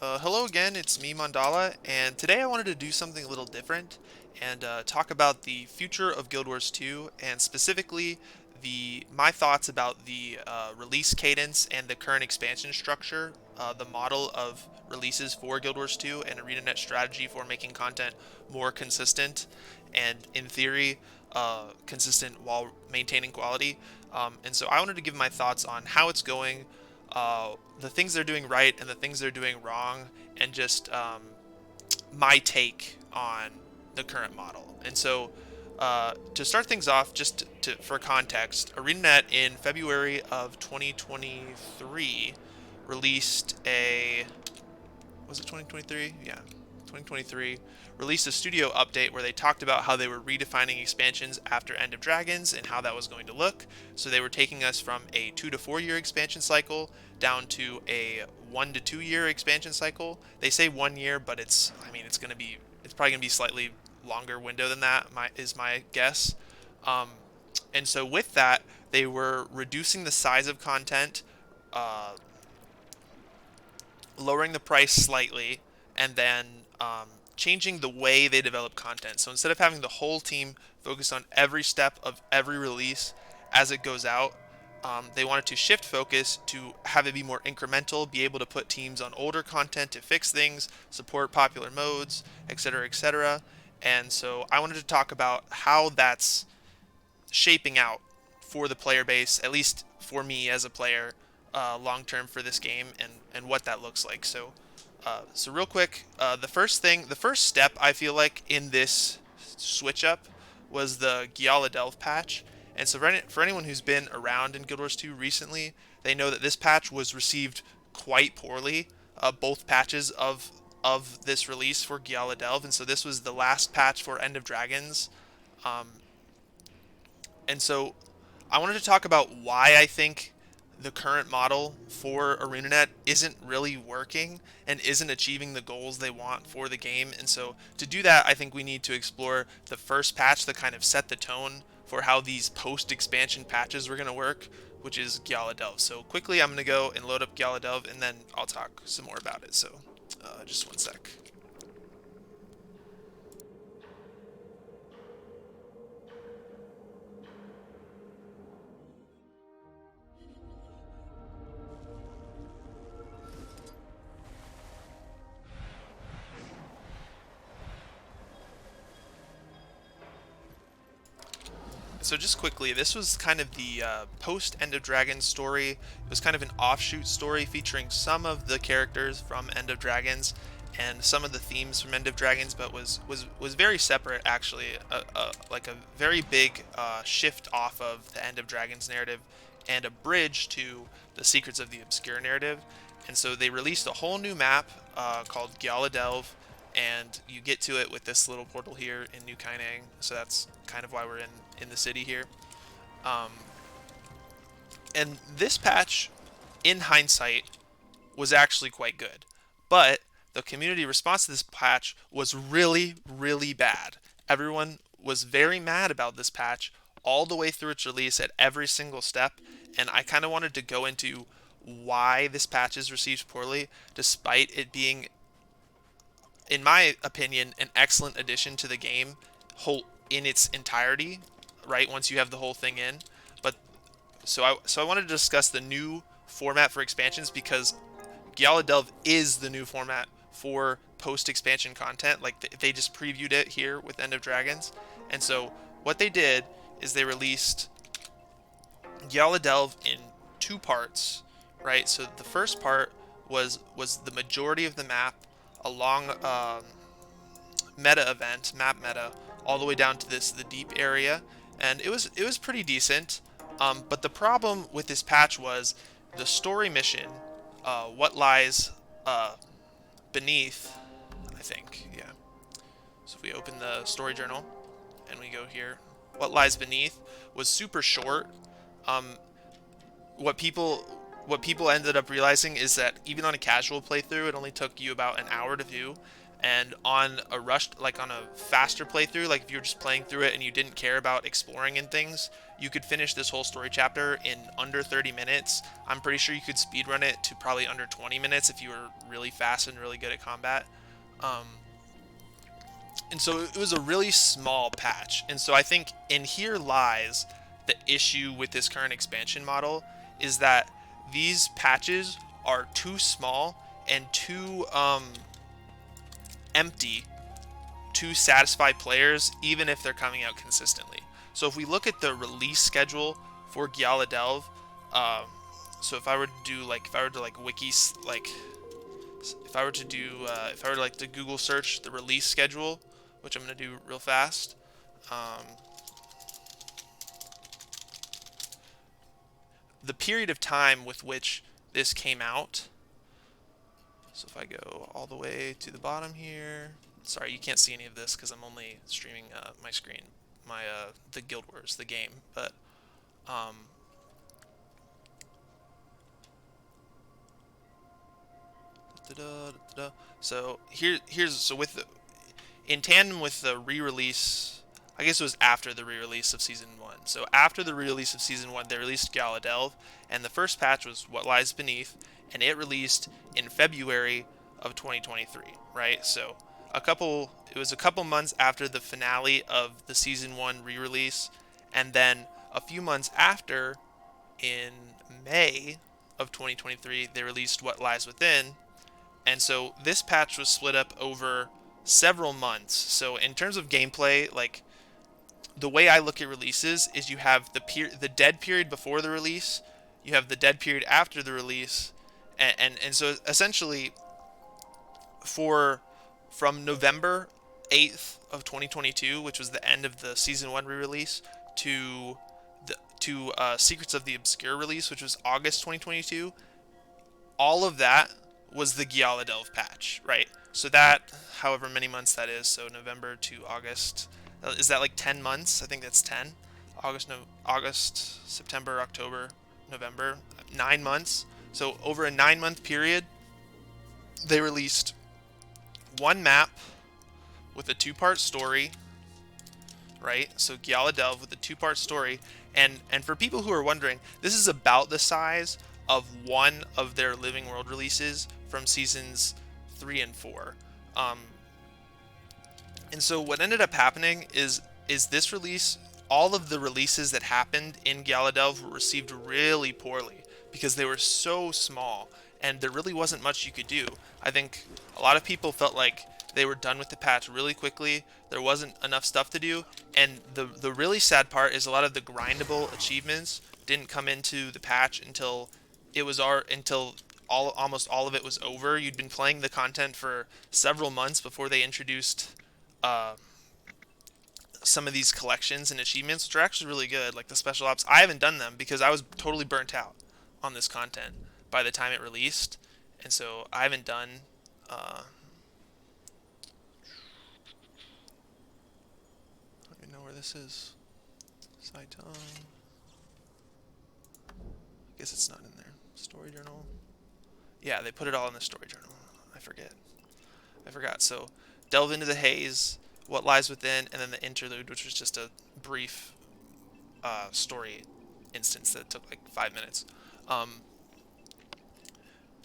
Hello again, it's me, Mandala, and today I wanted to do something a little different and talk about the future of Guild Wars 2 and specifically my thoughts about the release cadence and the current expansion structure, the model of releases for Guild Wars 2 and ArenaNet strategy for making content more consistent and, in theory, consistent while maintaining quality. And so I wanted to give my thoughts on how it's going, the things they're doing right and the things they're doing wrong, and just my take on the current model. And so, to start things off, for context, ArenaNet in February of 2023 released a was it 2023? Yeah, 2023 released a studio update where they talked about how they were redefining expansions after End of Dragons and how that was going to look. So they were taking us from a 2 to 4 year expansion cycle down to a 1 to 2 year expansion cycle. They say 1 year, but it's probably gonna be slightly longer window than that. My guess. Um, and so with that, they were reducing the size of content, uh, lowering the price slightly, and then changing the way they develop content. So instead of having the whole team focus on every step of every release as it goes out, they wanted to shift focus to have it be more incremental, be able to put teams on older content to fix things, support popular modes, etc., etc. And so I wanted to talk about how that's shaping out for the player base, at least for me as a player, long term for this game, and what that looks like. So real quick, the first step I feel like in this switch up was the Gala Delve patch. And so for anyone who's been around in Guild Wars 2 recently, they know that this patch was received quite poorly. Both patches of this release for Gala Delve, and so this was the last patch for End of Dragons. Um, and so I wanted to talk about why I think the current model for ArenaNet isn't really working and isn't achieving the goals they want for the game. And so to do that, I think we need to explore the first patch that kind of set the tone for how these post-expansion patches were going to work, which is Gala Delve. So quickly, I'm going to go and load up Gala Delve, and then I'll talk some more about it. So just one sec. So just quickly, this was kind of the post End of Dragons story. It was kind of an offshoot story featuring some of the characters from End of Dragons and some of the themes from End of Dragons, but was very separate actually, like a very big shift off of the End of Dragons narrative and a bridge to the Secrets of the Obscure narrative. And so they released a whole new map called Gala Delve, and you get to it with this little portal here in New Kainang. So that's kind of why we're in the city here. Um, and this patch, in hindsight, was actually quite good, but the community response to this patch was really, really bad. Everyone was very mad about this patch all the way through its release at every single step, and I kind of wanted to go into why this patch is received poorly, despite it being, in my opinion, an excellent addition to the game whole in its entirety. Right, once you have the whole thing in, but so I wanted to discuss the new format for expansions because Gala Delve is the new format for post-expansion content. Like they just previewed it here with End of Dragons, and so what they did is they released Gala Delve in two parts, right? So the first part was the majority of the map along meta event, map meta, all the way down to the deep area, and it was pretty decent. But the problem with this patch was the story mission, what lies beneath. I think, yeah. So if we open the story journal and we go here, what lies beneath was super short. Um, what people what people ended up realizing is that even on a casual playthrough, it only took you about an hour to do, And on a rushed, like on a faster playthrough, like if you were just playing through it and you didn't care about exploring and things, you could finish this whole story chapter in under 30 minutes. I'm pretty sure you could speedrun it to probably under 20 minutes if you were really fast and really good at combat. Um, and so it was a really small patch. And so I think in here lies the issue with this current expansion model, is that these patches are too small and too empty to satisfy players, even if they're coming out consistently. So if we look at the release schedule for Gala Delve, so if I were to do like, if I were to like wiki, like if I were to do, if I were to like to Google search the release schedule, which I'm gonna do real fast. The period of time with which this came out. So if I go all the way to the bottom here, sorry, you can't see any of this because I'm only streaming my screen, my the Guild Wars, the game. But so here's so with the, in tandem with the re-release, I guess it was after the re-release of Season 1. So after the re-release of Season 1, they released Gala Delve, and the first patch was What Lies Beneath, and it released in February of 2023, right? So it was a couple months after the finale of the Season 1 re-release, and then a few months after, in May of 2023, they released What Lies Within, and so this patch was split up over several months. So in terms of gameplay, like the way I look at releases is you have the dead period before the release, you have the dead period after the release, and so essentially from November 8th of 2022, which was the end of the Season 1 re-release, to Secrets of the Obscure release, which was August 2022, all of that was the Gala Delve patch, right? So that, however many months that is, so November to August, is that like 10 months? I think that's 10. August, September, October, November, 9 months. So over a 9-month period, they released one map with a 2-part story, right? So Gala Delve with a 2-part story, and for people who are wondering, this is about the size of one of their Living World releases from seasons 3 and 4. And so what ended up happening is this release, all of the releases that happened in Gala Delve were received really poorly because they were so small and there really wasn't much you could do. I think a lot of people felt like they were done with the patch really quickly. There wasn't enough stuff to do, and the really sad part is a lot of the grindable achievements didn't come into the patch until almost all of it was over. You'd been playing the content for several months before they introduced some of these collections and achievements, which are actually really good, like the special ops. I haven't done them because I was totally burnt out on this content by the time it released, and so I haven't done I don't even know where this is. Saitama. I guess it's not in there. Story journal. Yeah, they put it all in the story journal. I forgot. So, Delve into the Haze, What Lies Within, and then the interlude, which was just a brief story instance that took like 5 minutes.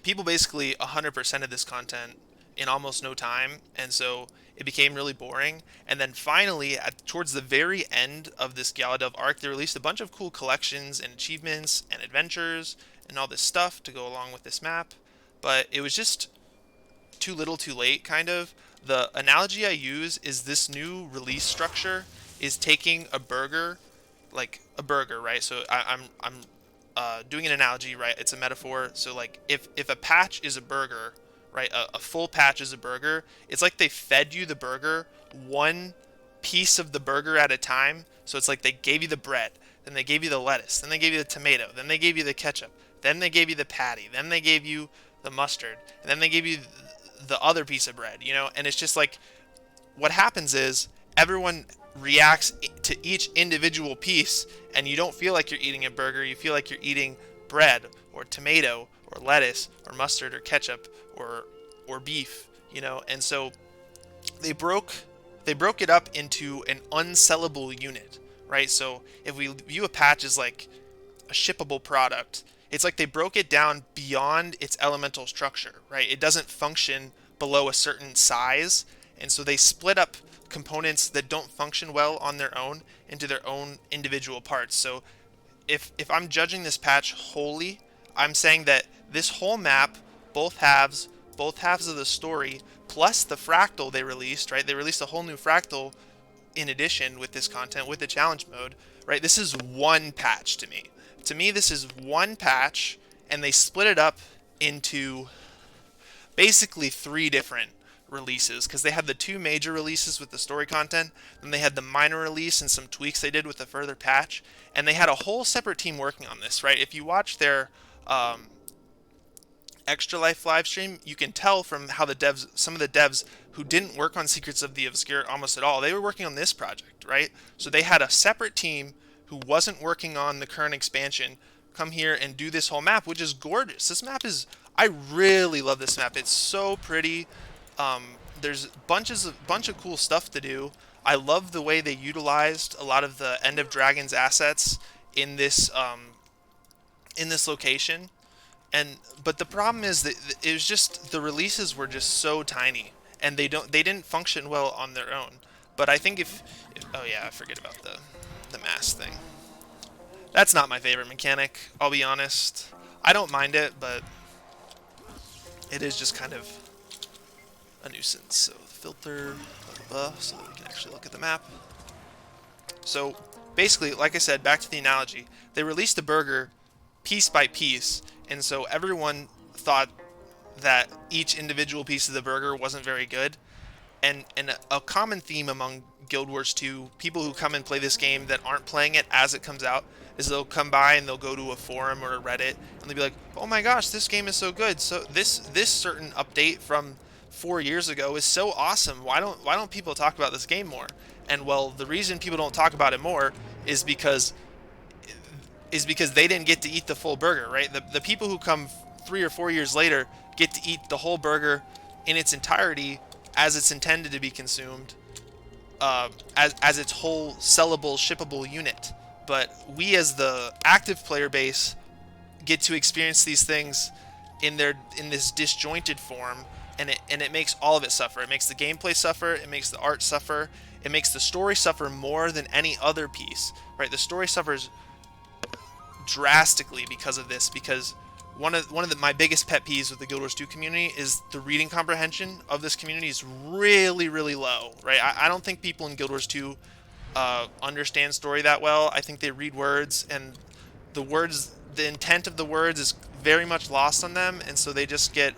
People basically 100% of this content in almost no time, and so it became really boring. And then finally, towards the very end of this Gala Delve arc, they released a bunch of cool collections and achievements and adventures and all this stuff to go along with this map, but it was just too little too late, kind of. The analogy I use is this new release structure is taking a burger, like a burger, right? So I'm doing an analogy, right? It's a metaphor. So like if a patch is a burger, right? A full patch is a burger. It's like they fed you the burger one piece of the burger at a time. So it's like they gave you the bread, then they gave you the lettuce, then they gave you the tomato, then they gave you the ketchup, then they gave you the patty, then they gave you the mustard, and then they gave you the other piece of bread, you know? And it's just like, what happens is everyone reacts to each individual piece, and you don't feel like you're eating a burger. You feel like you're eating bread or tomato or lettuce or mustard or ketchup or beef, you know? And so they broke it up into an unsellable unit, right? So if we view a patch as like a shippable product, it's like they broke it down beyond its elemental structure, right? It doesn't function below a certain size, and so they split up components that don't function well on their own into their own individual parts. So if I'm judging this patch wholly, I'm saying that this whole map, both halves of the story, plus the fractal they released, right? They released a whole new fractal in addition with this content, with the challenge mode, right? This is one patch to me. To me, this is one patch, and they split it up into basically 3 different releases, because they had the 2 major releases with the story content, then they had the minor release and some tweaks they did with the further patch, and they had a whole separate team working on this, right? If you watch their Extra Life live stream, you can tell from how some of the devs who didn't work on Secrets of the Obscure almost at all, they were working on this project, right? So they had a separate team who wasn't working on the current expansion come here and do this whole map, which is gorgeous. This map is, I really love this map. It's so pretty. There's bunch of cool stuff to do. I love the way they utilized a lot of the End of Dragons assets in this location. But the problem is that it was just the releases were just so tiny, and they didn't function well on their own. But I think if oh yeah, I forget about the mask thing. That's not my favorite mechanic, I'll be honest. I don't mind it, but it is just kind of a nuisance. So filter, blah, blah, blah, so that we can actually look at the map. So basically, like I said, back to the analogy, they released the burger piece by piece, and so everyone thought that each individual piece of the burger wasn't very good. And a common theme among Guild Wars 2 people who come and play this game that aren't playing it as it comes out is they'll come by and they'll go to a forum or a Reddit and they'll be like, oh my gosh, this game is so good. So this certain update from 4 years ago is so awesome. Why don't people talk about this game more? And well, the reason people don't talk about it more is because they didn't get to eat the full burger, right? The people who come 3 or 4 years later get to eat the whole burger in its entirety as it's intended to be consumed, as its whole sellable, shippable unit. But we as the active player base get to experience these things in this disjointed form, and it makes all of it suffer. It makes the gameplay suffer, it makes the art suffer, it makes the story suffer more than any other piece, right? The story suffers drastically because of this, because one of my biggest pet peeves with the Guild Wars 2 community is the reading comprehension of this community is really, really low, right? I don't think people in Guild Wars 2 understand story that well. I think they read words, and the intent of the words is very much lost on them, and so they get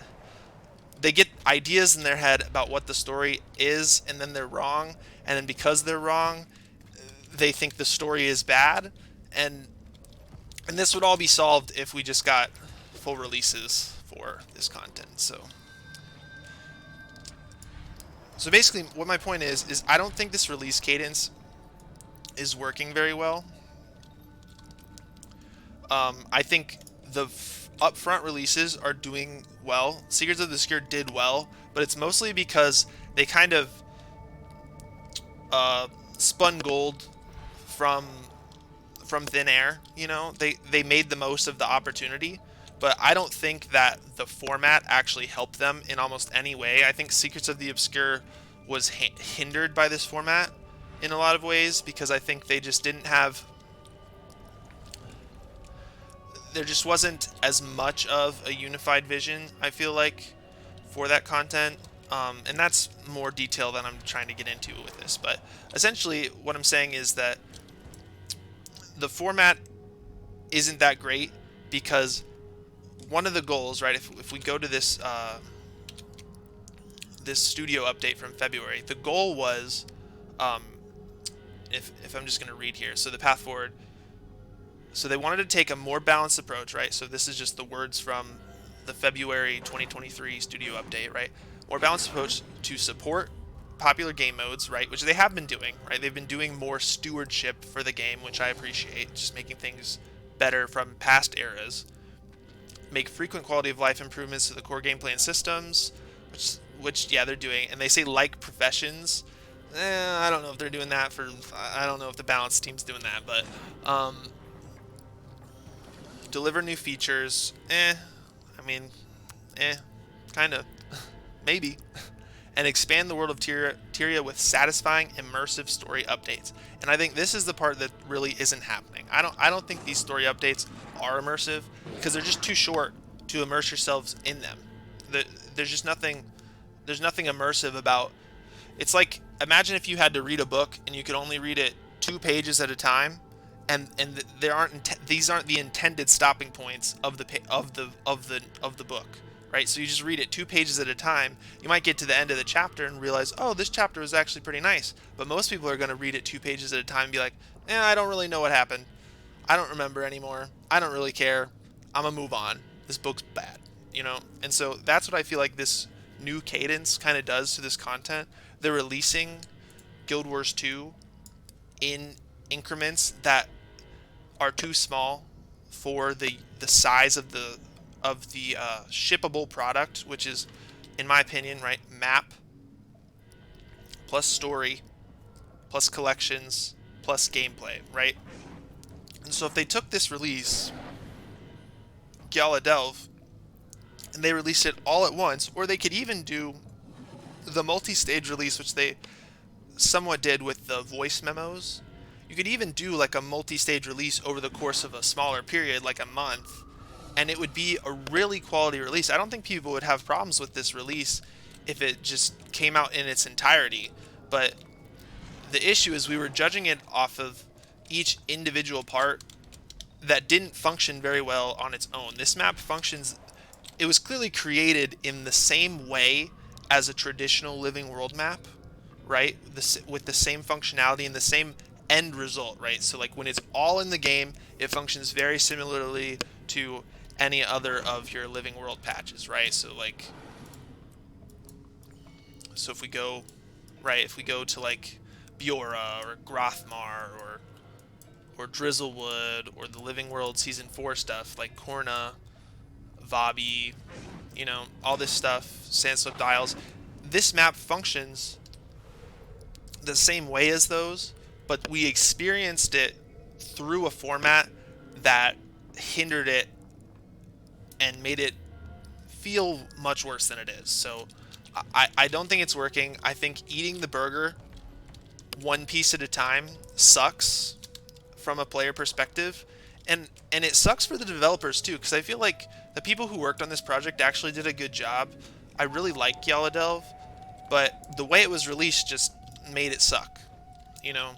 ideas in their head about what the story is, and then they're wrong, and then because they're wrong, they think the story is bad, and this would all be solved if we just got full releases for this content. So basically what my point is I don't think this release cadence is working very well. I think the upfront releases are doing well. Secrets of the Obscure did well, but it's mostly because they kind of spun gold from thin air. You know, they made the most of the opportunity, but I don't think that the format actually helped them in almost any way. I think Secrets of the Obscure was hindered by this format in a lot of ways, because I think they just didn't have, there just wasn't as much of a unified vision, I feel like, for that content. And that's more detail than I'm trying to get into with this, but essentially what I'm saying is that the format isn't that great, because one of the goals, right, if we go to this this studio update from February, the goal was, if I'm just going to read here, so the path forward, so they wanted to take a more balanced approach, right? So this is just the words from the February 2023 studio update, right? More balanced approach to support popular game modes, right, which they have been doing, right? They've been doing more stewardship for the game, which I appreciate, just making things better from past eras. Make frequent quality of life improvements to the core gameplay and systems. which yeah, they're doing, and they say like professions. I don't know if they're doing that for. I don't know if the balance team's doing that, but deliver new features. I mean, kind of, maybe. And expand the world of Tyria with satisfying, immersive story updates. And I think this is the part that really isn't happening. I don't think these story updates are immersive because they're just too short to immerse yourselves in them. There's just nothing. There's nothing immersive about. It's like imagine if you had to read a book and you could only read it 2 pages at a time, and there aren't these aren't the intended stopping points of the book, right? So you just read it 2 pages at a time. You might get to the end of the chapter and realize, oh, this chapter was actually pretty nice. But most people are going to read it 2 pages at a time and be like, I don't really know what happened. I don't remember anymore. I don't really care. I'm gonna move on. This book's bad, you know? And so that's what I feel like this new cadence kind of does to this content. They're releasing Guild Wars 2 in increments that are too small for the size of the shippable product, which is, in my opinion, right, map plus story plus collections plus gameplay, right? And so if they took this release, Gala Delve, and they released it all at once, or they could even do the multi-stage release, which they somewhat did with the voice memos. You could even do like a multi-stage release over the course of a smaller period, like a month, and it would be a really quality release. I don't think people would have problems with this release if it just came out in its entirety, but the issue is we were judging it off of each individual part that didn't function very well on its own. This map functions, it was clearly created in the same way as a traditional living world map, right? With the same functionality and the same end result, right? So like when it's all in the game, it functions very similarly to any other of your living world patches, right? So like, so if we go, right, if we go to like Biora or Grothmar or Drizzlewood or the Living World Season 4 stuff like Korna, Vabbi, you know, all this stuff, Sandslope Dials, this map functions the same way as those, but we experienced it through a format that hindered it and made it feel much worse than it is. So I don't think it's working. I think eating the burger one piece at a time sucks from a player perspective, and it sucks for the developers too, because I feel like the people who worked on this project actually did a good job. I really like Gala Delve, but the way it was released just made it suck, you know?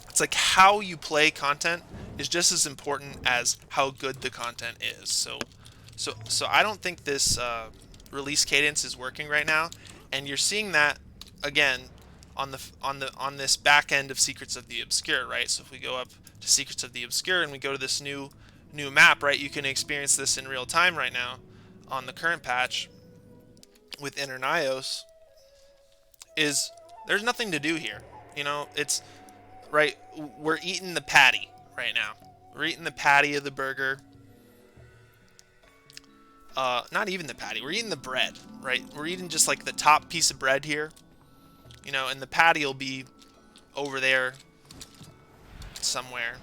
It's like how you play content is just as important as how good the content is. So I don't think this release cadence is working right now, and you're seeing that again on this back end of Secrets of the Obscure, right? So if we go up to Secrets of the Obscure and we go to this new map, right, you can experience this in real time right now on the current patch with Internios. Is there's nothing to do here, you know? It's right, we're eating the patty right now. We're eating the patty of the burger. Not even the patty. We're eating the bread, right? We're eating just like the top piece of bread here, you know, and the patty will be over there somewhere.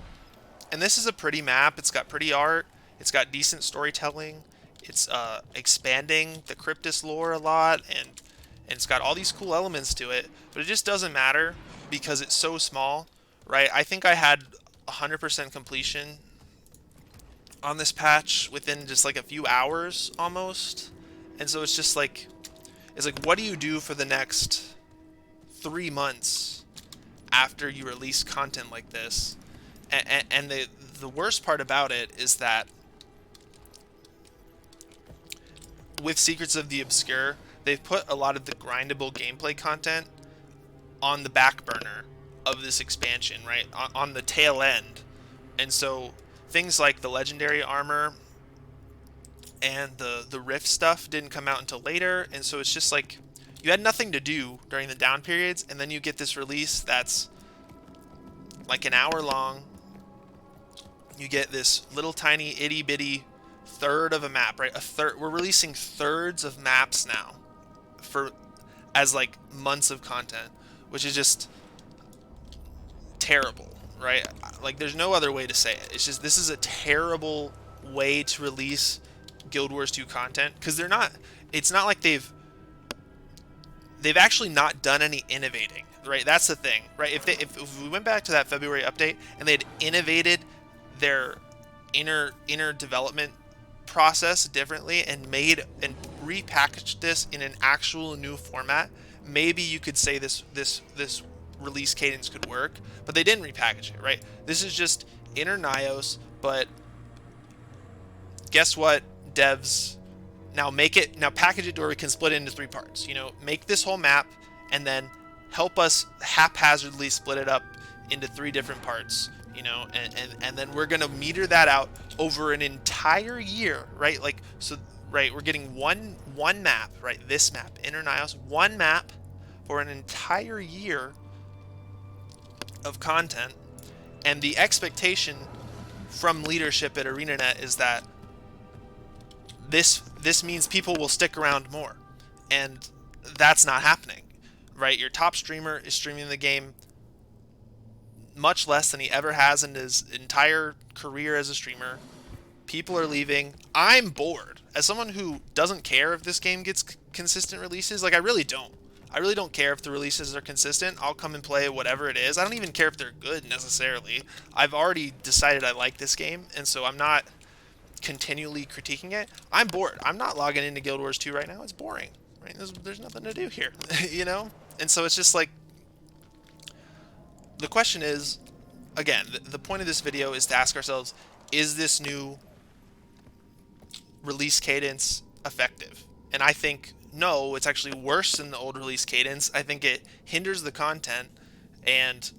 And this is a pretty map. It's got pretty art. It's got decent storytelling. It's expanding the Cryptus lore a lot, and it's got all these cool elements to it. But it just doesn't matter because it's so small, right? I think I had 100% completion on this patch within just like a few hours almost. And so it's just like, it's like, what do you do for the next 3 months after you release content like this? And the worst part about it is that with Secrets of the Obscure, they've put a lot of the grindable gameplay content on the back burner of this expansion, right? On the tail end. And so things like the legendary armor and the rift stuff didn't come out until later, and so it's just like you had nothing to do during the down periods, and then you get this release that's like an hour long. You get this little tiny itty bitty third of a map, right? We're releasing thirds of maps now, for as like months of content, which is just terrible, right? Like there's no other way to say it. It's just this is a terrible way to release Guild Wars 2 content, because they're not. It's not like they've actually not done any innovating, right? That's the thing, right? If we went back to that February update and they had innovated their inner development process differently and made and repackaged this in an actual new format, maybe you could say this release cadence could work. But they didn't repackage it, right? This is just inner Nios, but guess what, devs? Now package it to where we can split it into 3 parts. You know, make this whole map and then help us haphazardly split it up into 3 different parts. You know, and then we're gonna meter that out over an entire year, right? Like, so, right, we're getting one map, right? This map, Inner Nios, one map for an entire year of content, and the expectation from leadership at ArenaNet is that this means people will stick around more, and that's not happening, right? Your top streamer is streaming the game much less than he ever has in his entire career as a streamer. People are leaving. I'm bored. As someone who doesn't care if this game gets consistent releases, like I really don't care if the releases are consistent. I'll come and play whatever it is. I don't even care if they're good necessarily. I've already decided I like this game, and so I'm not continually critiquing it. I'm bored. I'm not logging into Guild Wars 2 right now. It's boring, right? There's nothing to do here, you know? And so it's just like, the question is, again, the point of this video is to ask ourselves, is this new release cadence effective? And I think no, it's actually worse than the old release cadence. I think it hinders the content, and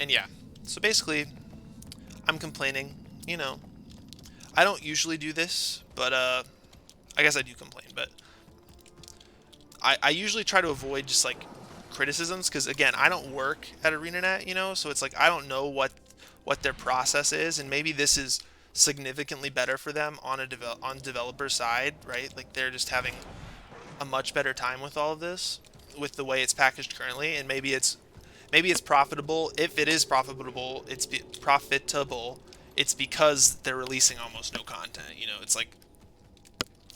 yeah. So basically, I'm complaining, you know. I don't usually do this, but I guess I do complain, but I usually try to avoid just like criticisms, because again, I don't work at ArenaNet, you know, so it's like I don't know what their process is, and maybe this is significantly better for them on on developer side, right? Like they're just having a much better time with all of this, with the way it's packaged currently, and maybe it's profitable. If it is profitable, it's because they're releasing almost no content. You know, it's like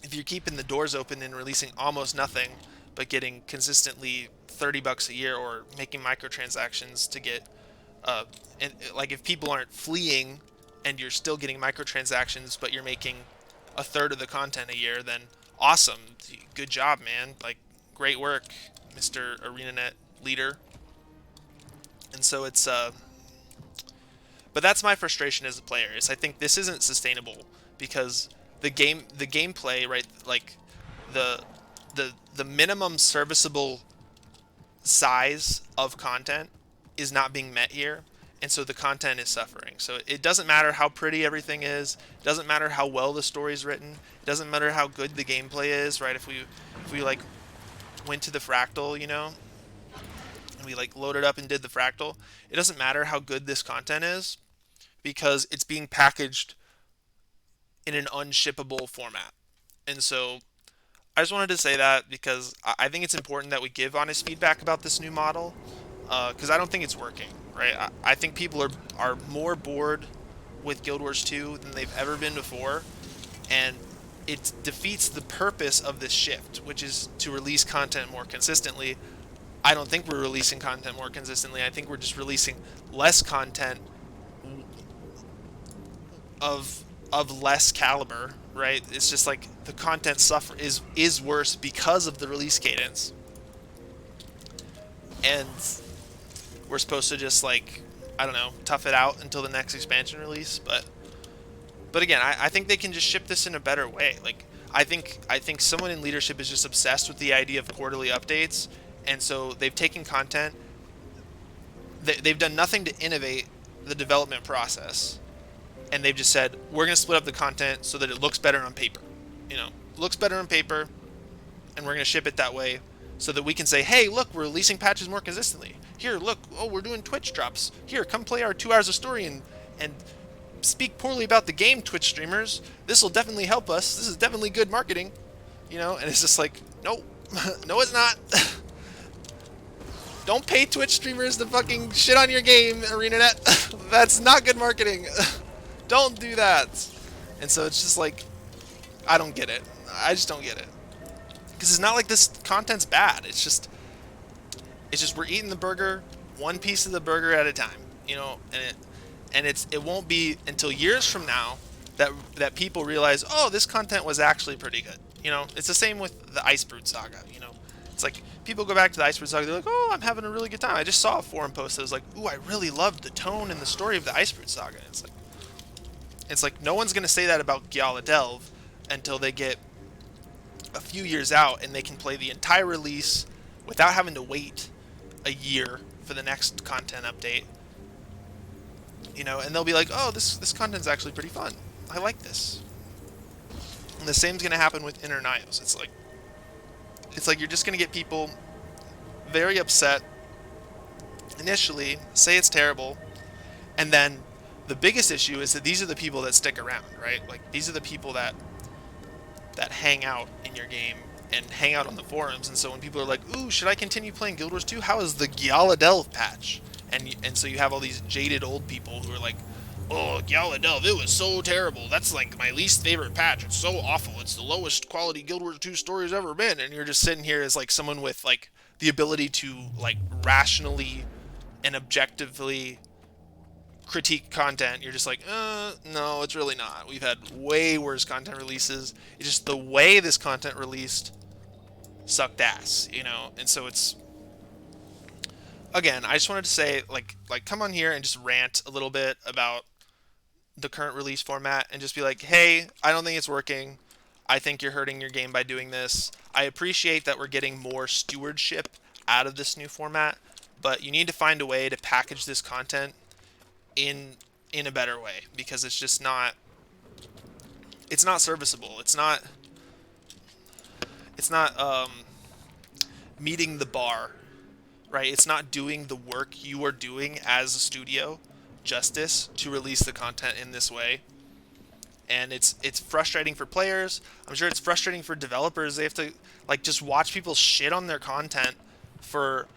if you're keeping the doors open and releasing almost nothing, but getting consistently $30 a year, or making microtransactions to get, and like if people aren't fleeing and you're still getting microtransactions, but you're making a third of the content a year, then awesome, good job, man. Like great work, Mr. ArenaNet leader. And so it's but that's my frustration as a player, is I think this isn't sustainable, because the gameplay, right, like the minimum serviceable size of content is not being met here, and so the content is suffering. So it doesn't matter how pretty everything is, it doesn't matter how well the story's written, it doesn't matter how good the gameplay is, right? If we like went to the fractal, you know, and we like loaded up and did the fractal, it doesn't matter how good this content is, because it's being packaged in an unshippable format. And so I just wanted to say that, because I think it's important that we give honest feedback about this new model, because I don't think it's working, right? I think people are more bored with Guild Wars 2 than they've ever been before, and it defeats the purpose of this shift, which is to release content more consistently. I don't think we're releasing content more consistently. I think we're just releasing less content of less caliber, right? It's just like the content is worse because of the release cadence, and we're supposed to just like, I don't know, tough it out until the next expansion release. But again, I think they can just ship this in a better way. Like I think someone in leadership is just obsessed with the idea of quarterly updates, and so they've taken content, they've done nothing to innovate the development process, and they've just said, we're going to split up the content so that it looks better on paper. You know, looks better on paper, and we're going to ship it that way so that we can say, hey, look, we're releasing patches more consistently. Here, look, oh, we're doing Twitch drops. Here, come play our 2 hours of story and speak poorly about the game, Twitch streamers. This will definitely help us. This is definitely good marketing. you know, and it's just like, nope, no, it's not. Don't pay Twitch streamers to fucking shit on your game, ArenaNet. That's not good marketing. Don't do that. And so it's just like, I don't get it. I just don't get it. Because it's not like this content's bad. It's just we're eating the burger, one piece of the burger at a time, you know, and it won't be until years from now that people realize, oh, this content was actually pretty good. You know, it's the same with the Icebrute Saga, you know. It's like, people go back to the Icebrute Saga, they're like, oh, I'm having a really good time. I just saw a forum post that was like, ooh, I really loved the tone and the story of the Icebrute Saga. It's like no one's going to say that about Gala Delve until they get a few years out and they can play the entire release without having to wait a year for the next content update. You know, and they'll be like, oh, this content's actually pretty fun. I like this. And the same's going to happen with Internios. It's like you're just going to get people very upset initially, say it's terrible, and then the biggest issue is that these are the people that stick around, right? Like, these are the people that hang out in your game and hang out on the forums. And so when people are like, ooh, should I continue playing Guild Wars 2? How is the Gala Delve patch? And so you have all these jaded old people who are like, oh, Gala Delve, it was so terrible. That's like my least favorite patch. It's so awful. It's the lowest quality Guild Wars 2 story's ever been. And you're just sitting here as like someone with like the ability to like rationally and objectively critique content. You're just like, no, it's really not. We've had way worse content releases. It's just the way this content released sucked ass, you know? And so it's, again, I just wanted to say, like come on here and just rant a little bit about the current release format and just be like, hey, I don't think it's working. I think you're hurting your game by doing this. I appreciate that we're getting more stewardship out of this new format, but you need to find a way to package this content in a better way, because it's just not, it's not serviceable. It's not meeting the bar, right? It's not doing the work you are doing as a studio justice to release the content in this way. And it's frustrating for players. I'm sure it's frustrating for developers. They have to like just watch people shit on their content for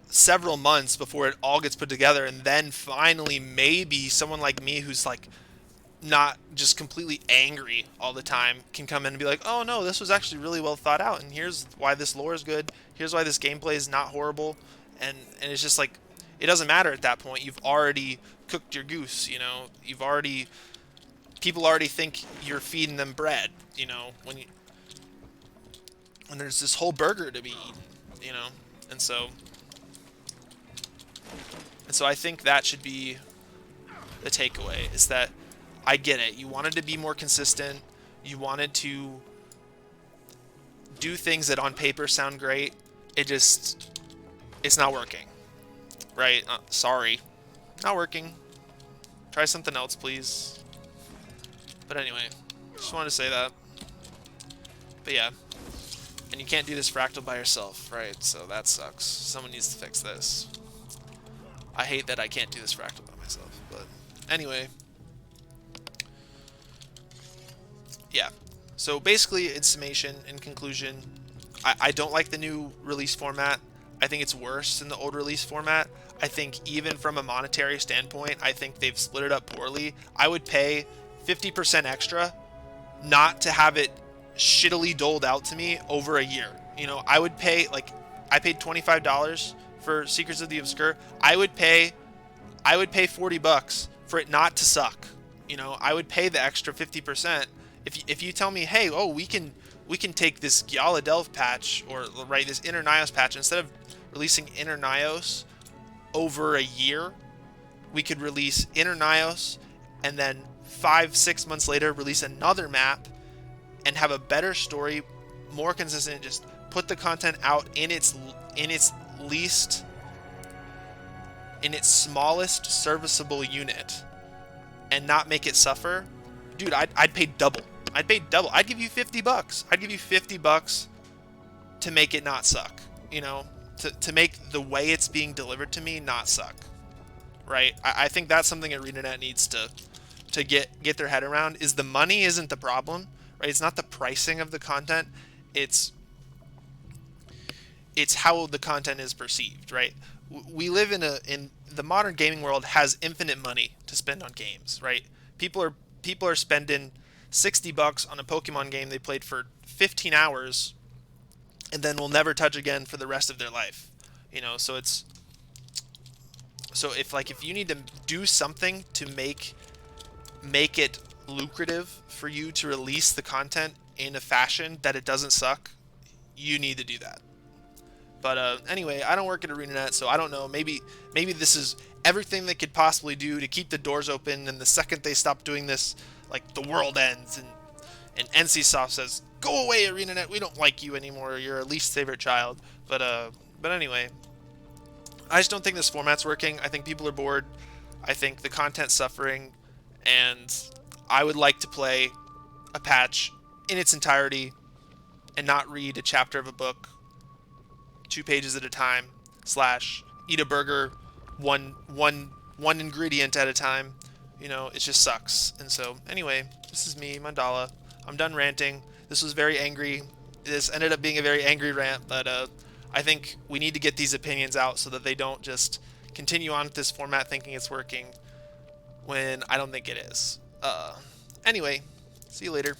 several months before it all gets put together, and then finally maybe someone like me who's like not just completely angry all the time can come in and be like, oh no, this was actually really well thought out, and here's why this lore is good, here's why this gameplay is not horrible, and it's just like, it doesn't matter at that point. You've already cooked your goose, you know. People already think you're feeding them bread, you know, when there's this whole burger to be eaten, you know. And so I think that should be the takeaway, is that I get it. You wanted to be more consistent. You wanted to do things that on paper sound great. It's not working. Right? Sorry. Not working. Try something else, please. But anyway, just wanted to say that. But yeah. And you can't do this fractal by yourself, right? So that sucks. Someone needs to fix this. I hate that I can't do this fractal by myself. But anyway. Yeah. So basically, in summation, in conclusion, I don't like the new release format. I think it's worse than the old release format. I think even from a monetary standpoint, I think they've split it up poorly. I would pay 50% extra not to have it shittily doled out to me over a year. You know, I would pay, like, I paid $25 for Secrets of the Obscure. I would pay $40 for it not to suck. You know, I would pay the extra 50%. If you tell me, hey, oh, we can take this Gala Delve patch, or right, this Internios patch, instead of releasing Internios over a year, we could release Internios and then 5-6 months later release another map and have a better story, more consistent, just put the content out in its smallest serviceable unit and not make it suffer. Dude, I'd pay double. I'd pay double. I'd give you $50. I'd give you $50 to make it not suck, you know, to make the way it's being delivered to me not suck, right? I think that's something ArenaNet needs to get their head around, is the money isn't the problem, right? right? It's not the pricing of the content, it's how the content is perceived, right? We live in the modern gaming world has infinite money to spend on games, right? People are spending $60 on a Pokemon game they played for 15 hours and then will never touch again for the rest of their life. So if you need to do something to make it lucrative for you to release the content in a fashion that it doesn't suck, you need to do that. But anyway, I don't work at ArenaNet, so I don't know. Maybe this is everything they could possibly do to keep the doors open, and the second they stop doing this, like, the world ends, and NCSoft says, "Go away, ArenaNet. We don't like you anymore. You're our least favorite child." But anyway, I just don't think this format's working. I think people are bored. I think the content's suffering, and I would like to play a patch in its entirety and not read a chapter of a book 2 pages at a time / eat a burger one ingredient at a time. It just sucks. And so anyway, this is me, Mandala. I'm done ranting. This was very angry. This ended up being a very angry rant, but I think we need to get these opinions out so that they don't just continue on with this format thinking it's working when I don't think it is. Anyway, see you later.